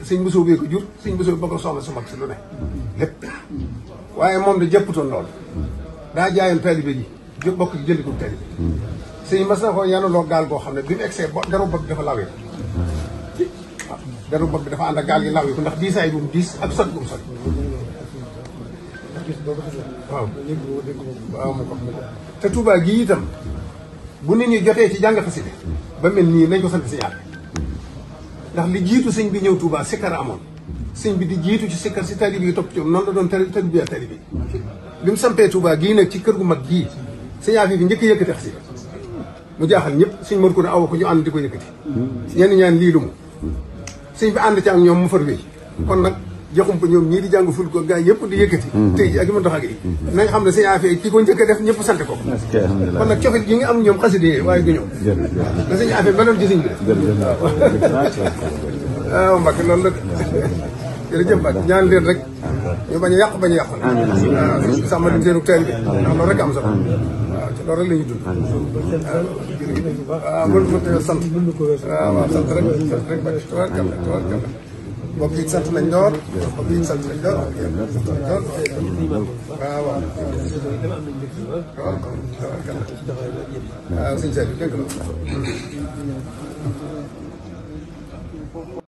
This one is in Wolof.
sëñ Bousso bee ko jur sëñ Bousso ba ko soxla su mag si lu ne lépp waaye moom de jëpputoon loolu daa jaayoon taalibe ji bokk ci jëndi ko taalibe sëñ mas na ko yanuloo gaal goo xam ne bi mu egsee deru bopp bi dafa lawee waaw deru bopp bi dafa ànd ak gaal gi lawee ko ndax diisaay bu mu diis ak sot bu mu sot waaw waaw mu ko te Touba gii itam bu nit ñi jotee ci jàng xasida ba mel nii nañ ko sant si ñaar ndax li jiitu sëñ bi ñëw Touba sikkar amoon sëñ bi di jiitu ci sikkar si taalibe yi topp ci noonu la doon tarbiya taalibe yi bi mu sampee Touba gii nag ci kër gu mag gii sëñ Afi bi njëkk yëkkati xasida mu jaaxal ñëpp sëñ Mor ko ne awa ko ñu ànd di ko yëkkati ñenn ñaan lii lu mu sëñ bi ànd ci ak ñoom mu far wéy kon nag joxum ko ñoom ñii di jàng ful ko gaa yëpp di yëkkati tey ji ak yi ma dox ak yi nañ xam ne sëñ Afi ki ko njëkk a def ñëpp sant ko kon nag cofet gi nga am ñoom xasida yi waaye du ñoom da sëñ Afi meloon ci sëñ bi waaw Mbacke loolu la jërëjëf Mbacke ñaan leen rek ñu bañ a yàq bañ a yàq waaw sàmm leen seenu teel bi ndax loolu rek am solo waaw ci loolu rek la ñuy dund waaw mën sant waaw sant rek Mbacke tubaarkalla mbokk yi sant nañ lool mbokk yi sant nañ lool waaw waaw waaw sëñ Seydou dégg la